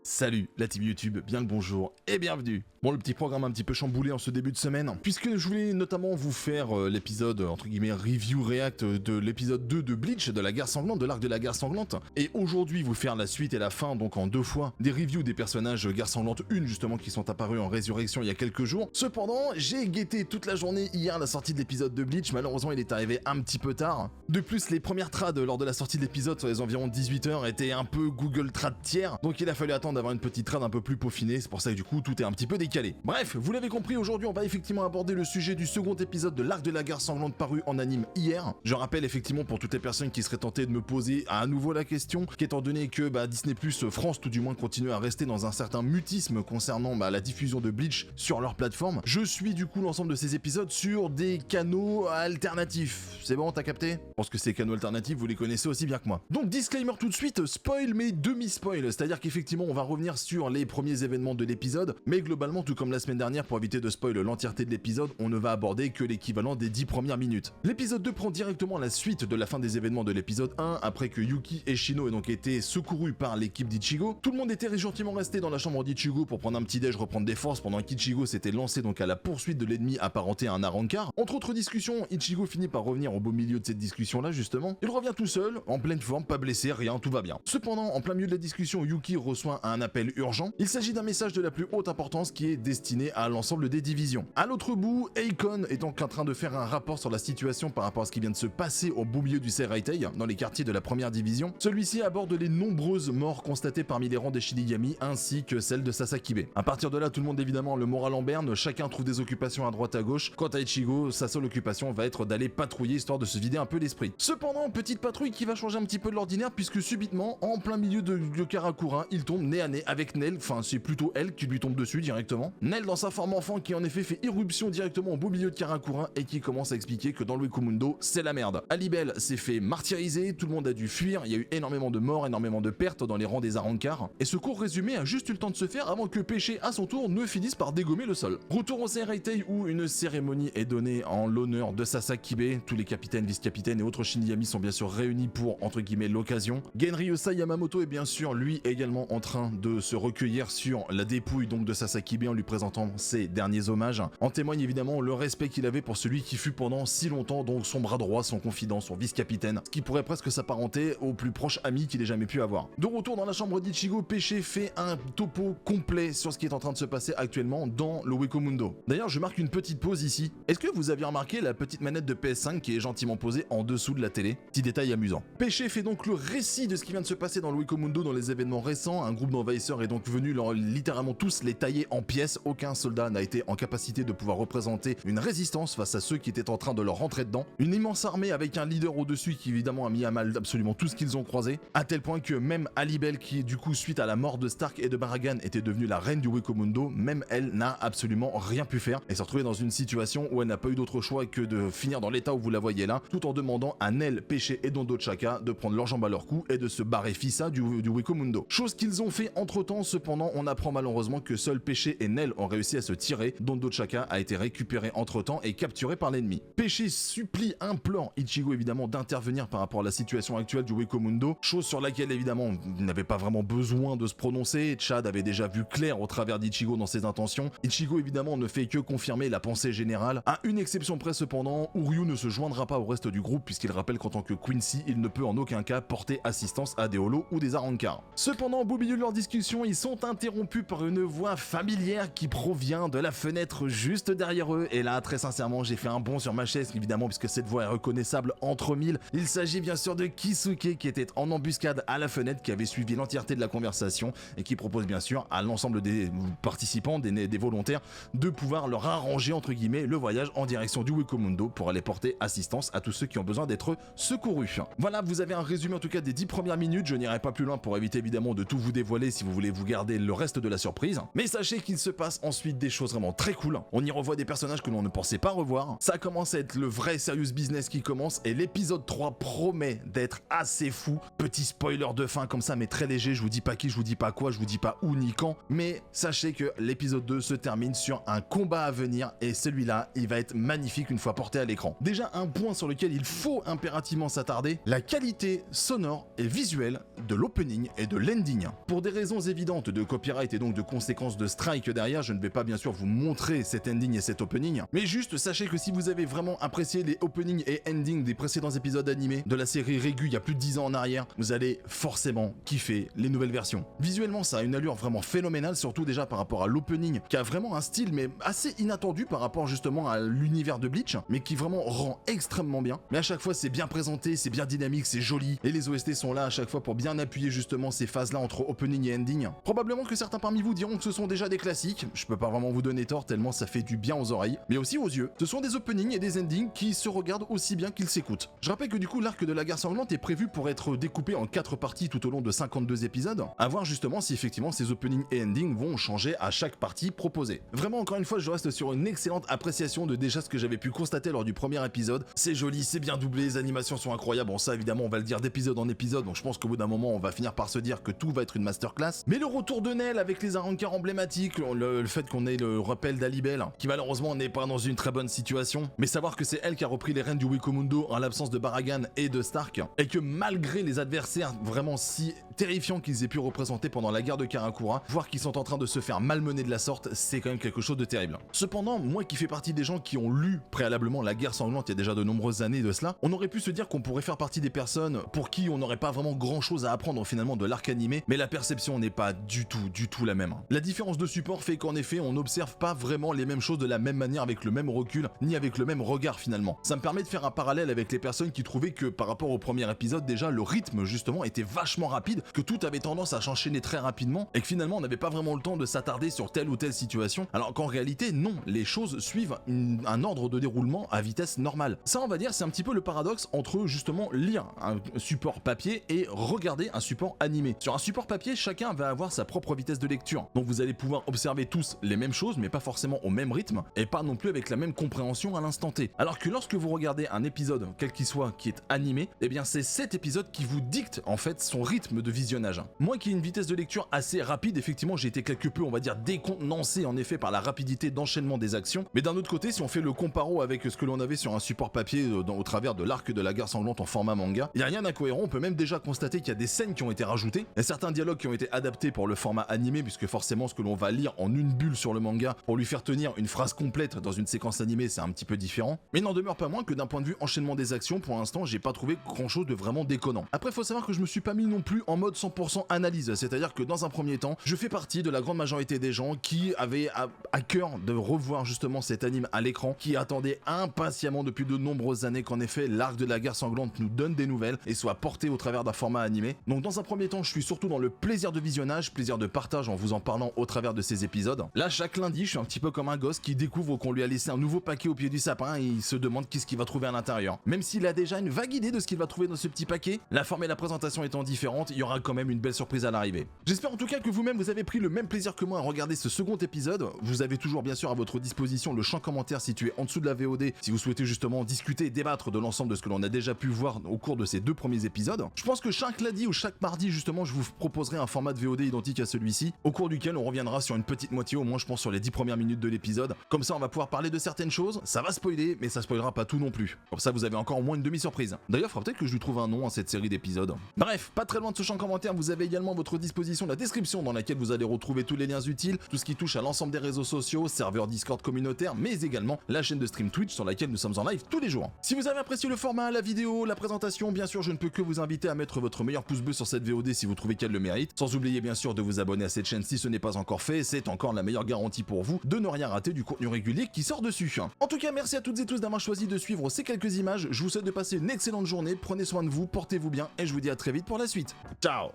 Salut la team YouTube, bien le bonjour et bienvenue. Bon, le petit programme un petit peu chamboulé en ce début de semaine, puisque je voulais notamment vous faire l'épisode, entre guillemets, review react de l'épisode 2 de Bleach, de la guerre sanglante, de l'arc de la guerre sanglante, et aujourd'hui vous faire la suite et la fin, donc en deux fois, des reviews des personnages guerre sanglante, une justement qui sont apparus en résurrection il y a quelques jours. Cependant, j'ai guetté toute la journée hier la sortie de l'épisode de Bleach, malheureusement il est arrivé un petit peu tard. De plus, les premières trades lors de la sortie de l'épisode sur les environs 18h étaient un peu Google Trad tiers, donc il a fallu attendre d'avoir une petite trad un peu plus peaufinée, c'est pour ça que du coup tout est un petit peu décalé. Bref, vous l'avez compris, aujourd'hui on va effectivement aborder le sujet du second épisode de l'arc de la guerre sanglante paru en anime hier. Je rappelle effectivement pour toutes les personnes qui seraient tentées de me poser à nouveau la question, qu'étant donné que Disney Plus France tout du moins continue à rester dans un certain mutisme concernant la diffusion de Bleach sur leur plateforme, je suis du coup l'ensemble de ces épisodes sur des canaux alternatifs. C'est bon, t'as capté? Je pense que ces canaux alternatifs vous les connaissez aussi bien que moi. Donc disclaimer tout de suite, spoil mais demi-spoil, c'est-à-dire qu'effectivement on va revenir sur les premiers événements de l'épisode, mais globalement tout comme la semaine dernière, pour éviter de spoil l'entièreté de l'épisode, on ne va aborder que l'équivalent des 10 premières minutes. L'épisode 2 prend directement la suite de la fin des événements de l'épisode 1, après que Yuki et Shino aient donc été secourus par l'équipe d'Ichigo. Tout le monde était gentiment resté dans la chambre d'Ichigo pour prendre un petit déj, reprendre des forces, pendant qu'Ichigo s'était lancé donc à la poursuite de l'ennemi apparenté à un Arrancar. Entre autres discussions, Ichigo finit par revenir au beau milieu de cette discussion là justement. Il revient tout seul, en pleine forme, pas blessé, rien, tout va bien. Cependant, en plein milieu de la discussion, Yuki reçoit un appel urgent. Il s'agit d'un message de la plus haute importance qui est destiné à l'ensemble des divisions. À l'autre bout, Akon est donc en train de faire un rapport sur la situation par rapport à ce qui vient de se passer au beau milieu du Seireitei, dans les quartiers de la première division. Celui-ci aborde les nombreuses morts constatées parmi les rangs des Shinigami ainsi que celles de Sasakibe. À partir de là, tout le monde évidemment le moral en berne, chacun trouve des occupations à droite à gauche. Quant à Ichigo, sa seule occupation va être d'aller patrouiller histoire de se vider un peu l'esprit. Cependant, petite patrouille qui va changer un petit peu de l'ordinaire puisque subitement, en plein milieu de Karakura, il tombe nez à nez avec Nel, enfin c'est plutôt elle qui lui tombe dessus directement. Nel dans sa forme enfant qui en effet fait irruption directement au beau milieu de Karakura et qui commence à expliquer que dans le Wekumundo, c'est la merde. Alibel s'est fait martyriser, tout le monde a dû fuir, il y a eu énormément de morts, énormément de pertes dans les rangs des Arrancars, et ce court résumé a juste eu le temps de se faire avant que Péché à son tour ne finisse par dégommer le sol. Retour au Seireitei où une cérémonie est donnée en l'honneur de Sasakibe, tous les capitaines, vice-capitaines et autres Shinigami sont bien sûr réunis pour, entre guillemets, l'occasion. Genryusa Yamamoto est bien sûr lui également en train de se recueillir sur la dépouille donc de Sasakibe en lui présentant ses derniers hommages. En témoigne évidemment le respect qu'il avait pour celui qui fut pendant si longtemps donc son bras droit, son confident, son vice-capitaine, ce qui pourrait presque s'apparenter au plus proche ami qu'il ait jamais pu avoir. De retour dans la chambre d'Ichigo, Péché fait un topo complet sur ce qui est en train de se passer actuellement dans le Wekumundo. D'ailleurs, je marque une petite pause ici. Est-ce que vous avez remarqué la petite manette de PS5 qui est gentiment posée en dessous de la télé? Petit détail amusant. Péché fait donc le récit de ce qui vient de se passer dans le Wekumundo dans les événements récents. Un groupe d'envahisseurs est donc venu littéralement tous les tailler en pièces. Aucun soldat n'a été en capacité de pouvoir représenter une résistance face à ceux qui étaient en train de leur rentrer dedans. Une immense armée avec un leader au-dessus qui évidemment a mis à mal absolument tout ce qu'ils ont croisé, à tel point que même Alibel, qui du coup suite à la mort de Stark et de Baragan était devenue la reine du Wekumundo, même elle n'a absolument rien pu faire et s'est retrouvée dans une situation où elle n'a pas eu d'autre choix que de finir dans l'état où vous la voyez là, tout en demandant à Nel, Péché et Dondo Chaka de prendre leurs jambes à leur cou et de se barrer fissa du Wekumundo. Chose qu'ils ont fait entre temps, cependant on apprend malheureusement que seuls Péché et Nel ont réussi à se tirer. Dondo Chaka a été récupéré entre temps et capturé par l'ennemi. Péché supplie, implore Ichigo évidemment d'intervenir par rapport à la situation actuelle du Wekumundo, chose sur laquelle évidemment il n'avait pas vraiment besoin de se prononcer. Chad avait déjà vu clair au travers d'Ichigo dans ses intentions. Ichigo évidemment ne fait que confirmer la pensée générale, à une exception près cependant, Uryu ne se joindra pas au reste du groupe puisqu'il rappelle qu'en tant que Quincy, il ne peut en aucun cas porter assistance à des holos ou des Arrancars. Cependant, au beau milieu de leur discussion, ils sont interrompus par une voix familière qui provient de la fenêtre juste derrière eux, et là très sincèrement j'ai fait un bond sur ma chaise évidemment puisque cette voix est reconnaissable entre mille. Il s'agit bien sûr de Kisuke qui était en embuscade à la fenêtre, qui avait suivi l'entièreté de la conversation et qui propose bien sûr à l'ensemble des participants, des volontaires, de pouvoir leur arranger entre guillemets le voyage en direction du Wekumundo pour aller porter assistance à tous ceux qui ont besoin d'être secourus. Voilà, vous avez un résumé en tout cas des 10 premières minutes, je n'irai pas plus loin pour éviter évidemment de tout vous dévoiler si vous voulez vous garder le reste de la surprise, mais sachez qu'il se passe ensuite des choses vraiment très cool. On y revoit des personnages que l'on ne pensait pas revoir, ça commence à être le vrai serious business qui commence et l'épisode 3 promet d'être assez fou. Petit spoiler de fin comme ça mais très léger, je vous dis pas qui, je vous dis pas quoi, je vous dis pas où ni quand, mais sachez que l'épisode 2 se termine sur un combat à venir et celui-là il va être magnifique une fois porté à l'écran. Déjà un point sur lequel il faut impérativement s'attarder, la qualité sonore et visuelle de l'opening et de l'ending. Pour des raisons évidentes de copyright et donc de conséquences de strike derrière, je ne vais pas bien sûr vous montrer cet ending et cet opening, mais juste sachez que si vous avez vraiment apprécié les openings et endings des précédents épisodes animés de la série Régu il y a plus de 10 ans en arrière, vous allez forcément kiffer les nouvelles versions. Visuellement, ça a une allure vraiment phénoménale, surtout déjà par rapport à l'opening, qui a vraiment un style mais assez inattendu par rapport justement à l'univers de Bleach, mais qui vraiment rend extrêmement bien. Mais à chaque fois, c'est bien présenté, c'est bien dynamique, c'est joli, et les OST sont là à chaque fois pour bien appuyer justement ces phases-là entre opening et ending. Probablement que certains parmi vous diront que ce sont déjà des classiques, je peux pas vraiment vous donner tort tellement ça fait du bien aux oreilles, mais aussi aux yeux. Ce sont des openings et des endings qui se regardent aussi bien qu'ils s'écoutent. Je rappelle que du coup, l'arc de la guerre sanglante est prévu pour être découpé en 4 parties tout au long de 52 épisodes, à voir justement si effectivement ces openings et endings vont changer à chaque partie proposée. Vraiment, encore une fois, je reste sur une excellente appréciation de déjà ce que j'avais pu constater lors du premier épisode. C'est joli, c'est bien doublé, les animations sont incroyables. Bon, ça évidemment, on va le dire d'épisode en épisode, donc je pense qu'au bout d'un moment, on va finir par se dire que tout va être une masterclass. Mais le retour de Nel avec les arrancars emblématiques, le fait qu'on ait le rappel d'Alibel, qui malheureusement n'est pas dans une très bonne situation, mais savoir que c'est elle qui a repris les rênes du Wikomundo en l'absence de Baragan et de Stark, et que malgré les adversaires vraiment si terrifiants qu'ils aient pu représenter pendant la guerre de Karakura, voir qu'ils sont en train de se faire malmener de la sorte, c'est quand même quelque chose de terrible. Cependant, moi qui fais partie des gens qui ont lu préalablement la guerre sanglante il y a déjà de nombreuses années de cela, on aurait pu se dire qu'on pourrait faire partie des personnes pour qui on n'aurait pas vraiment grand chose à apprendre finalement de l'arc animé, mais la perception n'est pas du tout la même. La différence de support fait qu'en effet on n'observe pas vraiment les mêmes choses de la même manière, avec le même recul, ni avec le même regard finalement. Ça me permet de faire un parallèle avec les personnes qui trouvaient que par rapport au premier épisode déjà le rythme justement était vachement rapide, que tout avait tendance à s'enchaîner très rapidement et que finalement on n'avait pas vraiment le temps de s'attarder sur telle ou telle situation, alors qu'en réalité non, les choses suivent un ordre de déroulement à vitesse normale. Ça on va dire c'est un petit peu le paradoxe entre justement lire un support papier et regarder un support animé. Sur un support papier, chacun va avoir sa propre vitesse de lecture, donc vous allez pouvoir observer tous les mêmes choses mais pas forcément au même rythme et pas non plus avec la même compréhension à l'instant T. Alors que lorsque vous regardez un épisode quel qu'il soit qui est animé, eh bien c'est cet épisode qui vous dicte en fait son rythme de visionnage. Moi qui ai une vitesse de lecture assez rapide, effectivement j'ai été quelque peu on va dire décontenancé en effet par la rapidité d'enchaînement des actions, mais d'un autre côté si on fait le comparo avec ce que l'on avait sur un support papier au travers de l'arc de la guerre sanglante en format manga, il n'y a rien d'incohérent, on peut même déjà constater qu'il y a des scènes qui ont été rajoutées, il y a certains dialogues qui ont été adaptés pour le format animé puisque forcément ce que l'on va lire en une bulle sur le manga pour lui faire tenir une phrase complète dans une séquence animée c'est un petit peu différent, mais il n'en demeure pas moins que d'un point de vue enchaînement des actions pour l'instant j'ai pas trouvé grand chose de vraiment déconnant. Après faut savoir que je me suis pas mis non plus en mode 100% analyse, c'est-à-dire que dans un premier temps je fais partie de la grande majorité des gens qui avaient à cœur de revoir justement cet anime à l'écran, qui attendaient impatiemment depuis de nombreuses années qu'en effet l'arc de la guerre sanglante nous donne des nouvelles et soit porté au travers d'un format animé. Donc dans un premier temps je suis surtout dans le plaisir de visionnage, plaisir de partage en vous en parlant au travers de ces épisodes. Là chaque lundi je suis un petit peu comme un gosse qui découvre qu'on lui a laissé un nouveau paquet au pied du sapin et il se demande qu'est-ce qu'il va trouver à l'intérieur. Même s'il a déjà une vague idée de ce qu'il va trouver dans ce petit paquet, la forme et la présentation étant différentes, il y aura quand même une belle surprise à l'arrivée. J'espère en tout cas que vous-même vous avez pris le même plaisir que moi à regarder ce second épisode. Vous avez toujours bien sûr à votre disposition le champ commentaire situé en dessous de la VOD si vous souhaitez justement discuter et débattre de l'ensemble de ce que l'on a déjà pu voir au cours de ces 2 premiers épisodes. Je pense que chaque lundi ou chaque mardi justement je vous proposerai un format de VOD identique à celui-ci, au cours duquel on reviendra sur une petite moitié, au moins je pense sur les 10 premières minutes de l'épisode. Comme ça on va pouvoir parler de certaines choses, ça va spoiler mais ça spoilera pas tout non plus. Comme ça vous avez encore au moins une demi-surprise. D'ailleurs il faudra peut-être que je lui trouve un nom à cette série d'épisodes. Bref, pas très loin de ce champ commentaire, vous avez également à votre disposition la description dans laquelle vous allez retrouver tous les liens utiles, tout ce qui touche à l'ensemble des réseaux sociaux, serveur Discord communautaire, mais également la chaîne de stream Twitch sur laquelle nous sommes en live tous les jours. Si vous avez apprécié le format, la vidéo, la présentation, bien sûr je ne peux que vous inviter à mettre votre meilleur pouce bleu sur cette VOD si vous trouvez qu'elle le mérite, sans oublier bien sûr de vous abonner à cette chaîne si ce n'est pas encore fait, c'est encore la meilleure garantie pour vous de ne rien rater du contenu régulier qui sort dessus. En tout cas merci à toutes et tous d'avoir choisi de suivre ces quelques images, je vous souhaite de passer une excellente journée, prenez soin de vous, portez-vous bien et je vous dis à très vite pour la suite. Ciao.